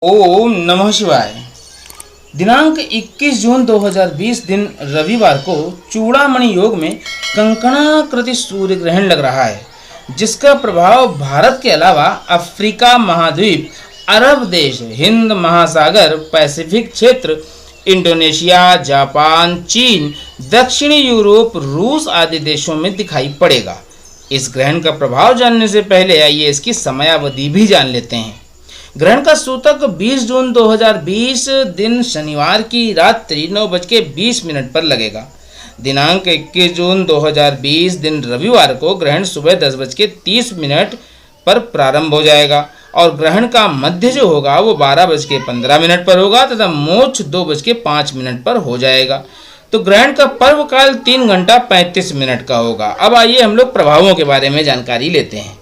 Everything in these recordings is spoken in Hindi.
ओम नमः शिवाय। दिनांक 21 जून 2020 दिन रविवार को चूड़ामणि योग में कंकणाकृति सूर्य ग्रहण लग रहा है, जिसका प्रभाव भारत के अलावा अफ्रीका महाद्वीप, अरब देश, हिंद महासागर, पैसिफिक क्षेत्र, इंडोनेशिया, जापान, चीन, दक्षिणी यूरोप, रूस आदि देशों में दिखाई पड़ेगा। इस ग्रहण का प्रभाव जानने से पहले आइए इसकी समयावधि भी जान लेते हैं। ग्रहण का सूतक 20 जून 2020 दिन शनिवार की रात्रि 9:20 पर लगेगा। दिनांक 21 जून 2020 दिन रविवार को ग्रहण सुबह 10:30 पर प्रारंभ हो जाएगा और ग्रहण का मध्य जो होगा वो 12:15 पर होगा तथा मोक्ष 2:05 पर हो जाएगा। तो ग्रहण का पर्व काल 3 घंटा 35 मिनट का होगा। अब आइए हम लोग प्रभावों के बारे में जानकारी लेते हैं।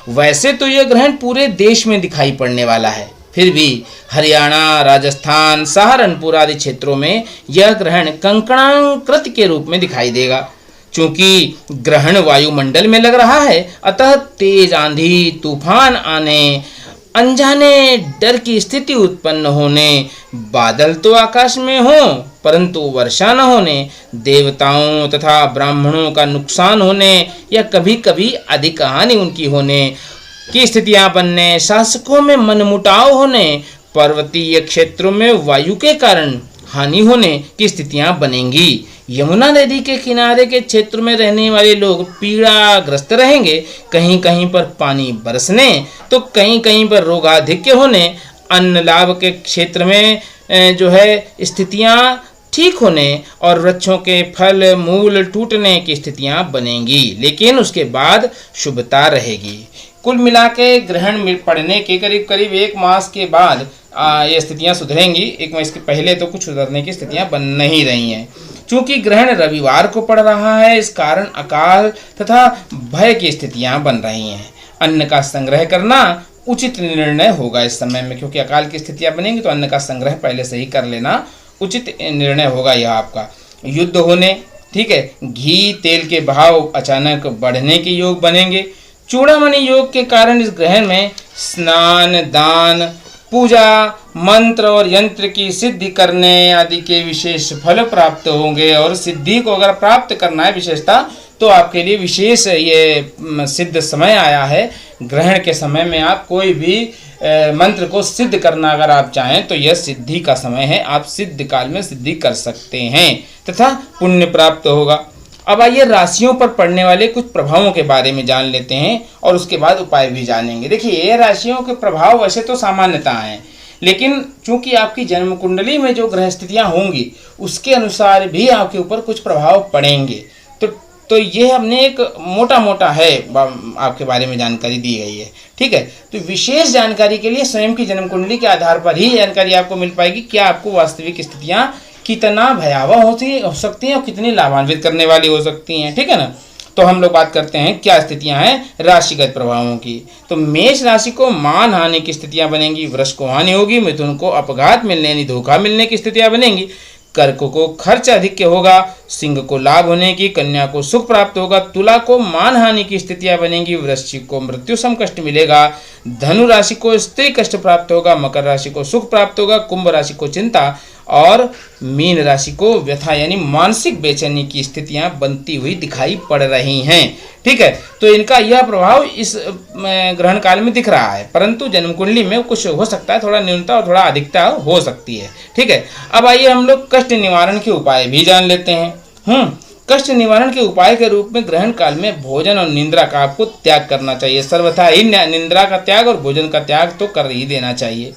वैसे तो यह ग्रहण पूरे देश में दिखाई पड़ने वाला है, फिर भी हरियाणा, राजस्थान, सहारनपुर आदि क्षेत्रों में यह ग्रहण कंकणाकृति के रूप में दिखाई देगा। चूंकि ग्रहण वायुमंडल में लग रहा है, अतः तेज आंधी, तूफान आने, अनजाने डर की स्थिति उत्पन्न होने, बादल तो आकाश में हो परंतु वर्षा न होने, देवताओं तथा ब्राह्मणों का नुकसान होने या कभी कभी अधिक हानि उनकी होने की स्थितियां बनने, शासकों में मनमुटाव होने, पर्वतीय क्षेत्रों में वायु के कारण हानि होने की स्थितियां बनेंगी। यमुना नदी के किनारे के क्षेत्र में रहने वाले लोग पीड़ाग्रस्त रहेंगे। कहीं कहीं पर पानी बरसने तो कहीं कहीं पर रोगाधिक्य होने, अन्न लाभ के क्षेत्र में जो है स्थितियां ठीक होने और वृक्षों के फल मूल टूटने की स्थितियां बनेंगी, लेकिन उसके बाद शुभता रहेगी। कुल मिला के ग्रहण पड़ने के करीब करीब 1 मास के बाद ये स्थितियां सुधरेंगी। 1 मास के पहले तो कुछ सुधरने की स्थितियां बन नहीं रही हैं। चूंकि ग्रहण रविवार को पड़ रहा है, इस कारण अकाल तथा भय की स्थितियां बन रही हैं। अन्न का संग्रह करना उचित निर्णय होगा इस समय में, क्योंकि अकाल की स्थितियां बनेंगी तो अन्न का संग्रह पहले से ही कर लेना उचित निर्णय होगा यह आपका। युद्ध होने, ठीक है, घी तेल के भाव अचानक बढ़ने के योग बनेंगे। चूड़ामणि योग के कारण इस ग्रहण में स्नान, दान, पूजा, मंत्र और यंत्र की सिद्धि करने आदि के विशेष फल प्राप्त होंगे। और सिद्धि को अगर प्राप्त करना है विशेषता, तो आपके लिए विशेष ये सिद्ध समय आया है। ग्रहण के समय में आप कोई भी मंत्र को सिद्ध करना अगर आप चाहें तो यह सिद्धि का समय है। आप सिद्ध काल में सिद्धि कर सकते हैं तथा पुण्य प्राप्त होगा। अब आइए राशियों पर पड़ने वाले कुछ प्रभावों के बारे में जान लेते हैं और उसके बाद उपाय भी जानेंगे। देखिए, ये राशियों के प्रभाव वैसे तो सामान्यता हैं, लेकिन चूंकि आपकी जन्म कुंडली में जो ग्रह स्थितियां होंगी उसके अनुसार भी आपके ऊपर कुछ प्रभाव पड़ेंगे। तो ये हमने एक मोटा है आपके बारे में जानकारी दी गई है, ठीक है। तो विशेष जानकारी के लिए स्वयं की जन्म कुंडली के आधार पर ही जानकारी आपको मिल पाएगी। क्या आपको वास्तविक स्थितियां कितना भयावह हो सकती हैं और कितनी लाभान्वित करने वाली हो सकती हैं, ठीक है ना। तो हम लोग बात करते हैं क्या स्थितियां हैं राशिगत प्रभावों की। तो मेष राशि को मान हानि की स्थितियां बनेंगी, वृष को हानि होगी, मिथुन को अपघात मिलने यानी धोखा मिलने की स्थितियां बनेंगी, कर्क को खर्च अधिक होगा, सिंह को लाभ होने की, कन्या को सुख प्राप्त होगा, तुला को मान हानि की स्थितियां बनेंगी, वृश्चिक को मृत्यु सम कष्ट मिलेगा, धनु राशि को स्त्री कष्ट प्राप्त होगा, मकर राशि को सुख प्राप्त होगा, कुंभ राशि को चिंता और मीन राशि को व्यथा यानी मानसिक बेचैनी की स्थितियां बनती हुई दिखाई पड़ रही हैं, ठीक है। तो इनका यह प्रभाव इस ग्रहण काल में दिख रहा है, परंतु जन्म कुंडली में कुछ हो सकता है, थोड़ा न्यूनता और थोड़ा अधिकता हो सकती है, ठीक है। अब आइए हम लोग कष्ट निवारण के उपाय भी जान लेते हैं। कष्ट निवारण के उपाय के रूप में ग्रहण काल में भोजन और निंद्रा का आपको त्याग करना चाहिए। सर्वथा ही निंद्रा का त्याग और भोजन का त्याग तो कर ही देना चाहिए।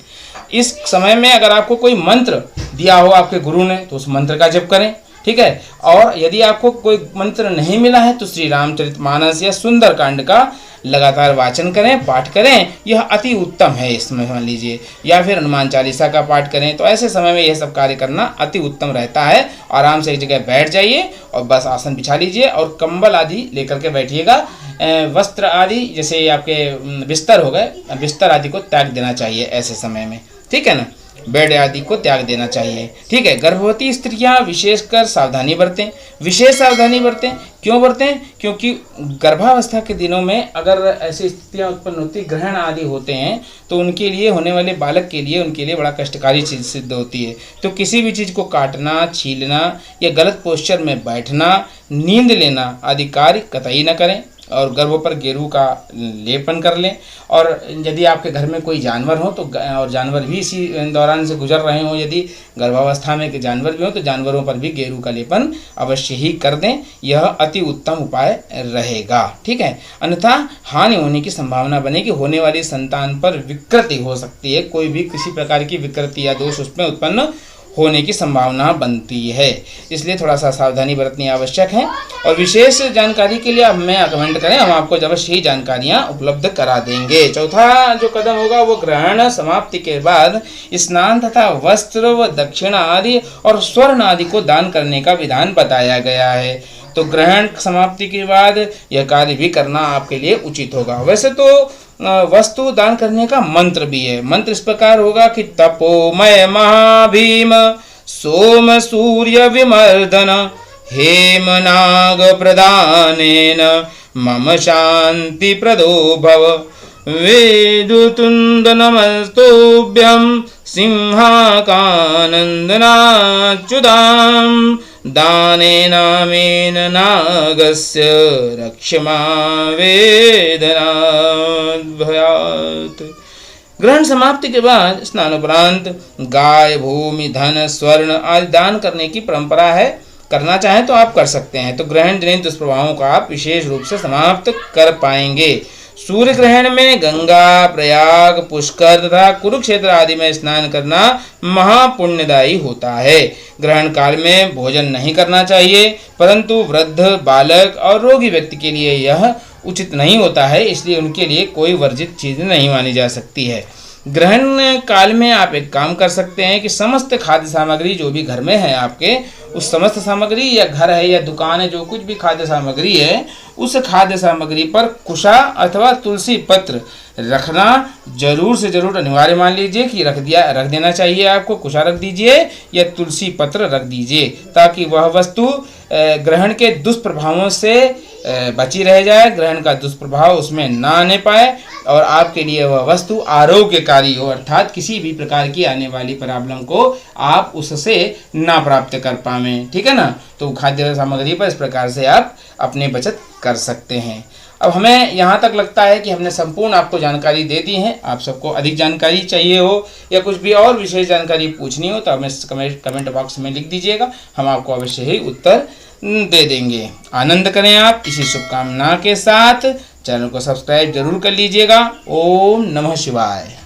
इस समय में अगर आपको कोई मंत्र दिया हो आपके गुरु ने तो उस मंत्र का जप करें, ठीक है। और यदि आपको कोई मंत्र नहीं मिला है तो श्री रामचरितमानस या सुंदर कांड का लगातार वाचन करें, पाठ करें, यह अति उत्तम है। इसमें मान लीजिए, या फिर हनुमान चालीसा का पाठ करें। तो ऐसे समय में यह सब कार्य करना अति उत्तम रहता है। आराम से एक जगह बैठ जाइए और बस आसन बिछा लीजिए और कंबल आदि लेकर के बैठिएगा। वस्त्र आदि जैसे आपके बिस्तर हो गए, बिस्तर आदि को त्याग देना चाहिए ऐसे समय में, ठीक है ना। बेड आदि को त्याग देना चाहिए। ठीक है, गर्भवती स्त्रियां विशेषकर सावधानी बरतें, विशेष सावधानी बरतें। क्यों बरतें? क्योंकि गर्भावस्था के दिनों में अगर ऐसी स्थितियां उत्पन्न होती, ग्रहण आदि होते हैं, तो उनके लिए, होने वाले बालक के लिए, उनके लिए बड़ा कष्टकारी चीज़ सिद्ध होती है। तो किसी भी चीज़ को काटना, छीलना या गलत पोस्चर में बैठना, नींद लेना आदि कार्य कतई न करें और गर्भों पर गेरू का लेपन कर लें। और यदि आपके घर में कोई जानवर हो तो, और जानवर भी इसी दौरान से गुजर रहे हों, यदि गर्भावस्था में जानवर भी हो तो जानवरों पर भी गेरू का लेपन अवश्य ही कर दें। यह अति उत्तम उपाय रहेगा। ठीक है, अन्यथा हानि होने की संभावना बनेगी, होने वाली संतान पर विकृति हो सकती है, कोई भी किसी प्रकार की विकृति या दोष उसमें उत्पन्न होने की संभावना बनती है। इसलिए थोड़ा सा सावधानी बरतनी आवश्यक है। और विशेष जानकारी के लिए आप हमें कमेंट करें, हम आपको अवश्य ही जानकारियाँ उपलब्ध करा देंगे। चौथा जो कदम होगा वो ग्रहण समाप्ति के बाद स्नान तथा वस्त्र व दक्षिणा आदि और स्वर्ण आदि को दान करने का विधान बताया गया है। तो ग्रहण समाप्ति के बाद यह कार्य भी करना आपके लिए उचित होगा। वैसे तो वस्तु दान करने का मंत्र भी है। मंत्र इस प्रकार होगा कि तपोमय महाभीम सोम सूर्य विमर्दन हेम नाग प्रदानेन मम शांति प्रदो भव वेदुतुंड नमस्तुभ्यं सिंहाकानंदनाच्युतां दानेनामेन नागस्य रक्षमा वेदनाद्भयात्। ग्रहण समाप्ति के बाद स्नानोपरांत गाय, भूमि, धन, स्वर्ण आदि दान करने की परंपरा है। करना चाहें तो आप कर सकते हैं। तो ग्रहण जनित दुष्प्रभावों को आप विशेष रूप से समाप्त कर पाएंगे। सूर्य ग्रहण में गंगा, प्रयाग, पुष्कर तथा कुरुक्षेत्र आदि में स्नान करना महापुण्यदायी होता है। ग्रहण काल में भोजन नहीं करना चाहिए, परंतु वृद्ध, बालक और रोगी व्यक्ति के लिए यह उचित नहीं होता है, इसलिए उनके लिए कोई वर्जित चीज़ नहीं मानी जा सकती है। ग्रहण काल में आप एक काम कर सकते हैं कि समस्त खाद्य सामग्री जो भी घर में है आपके, उस समस्त सामग्री या घर है या दुकान है, जो कुछ भी खाद्य सामग्री है, उस खाद्य सामग्री पर कुशा अथवा तुलसी पत्र रखना जरूर से जरूर अनिवार्य मान लीजिए कि रख देना चाहिए। आपको कुशा रख दीजिए या तुलसी पत्र रख दीजिए, ताकि वह वस्तु ग्रहण के दुष्प्रभावों से बची रह जाए, ग्रहण का दुष्प्रभाव उसमें ना आने पाए और आपके लिए वह वस्तु आरोग्यकारी हो, अर्थात किसी भी प्रकार की आने वाली प्रॉब्लम को आप उससे ना प्राप्त कर पाएं। ठीक है ना। तो खाद्य सामग्री पर इस प्रकार से आप अपनी बचत कर सकते हैं। अब हमें यहाँ तक लगता है कि हमने संपूर्ण आपको जानकारी दे दी है। आप सबको अधिक जानकारी चाहिए हो या कुछ भी और विशेष जानकारी पूछनी हो तो हमें कमेंट बॉक्स में लिख दीजिएगा, हम आपको अवश्य ही उत्तर दे देंगे। आनंद करें आप इसी शुभकामना के साथ। चैनल को सब्सक्राइब जरूर कर लीजिएगा। ओम नमः शिवाय।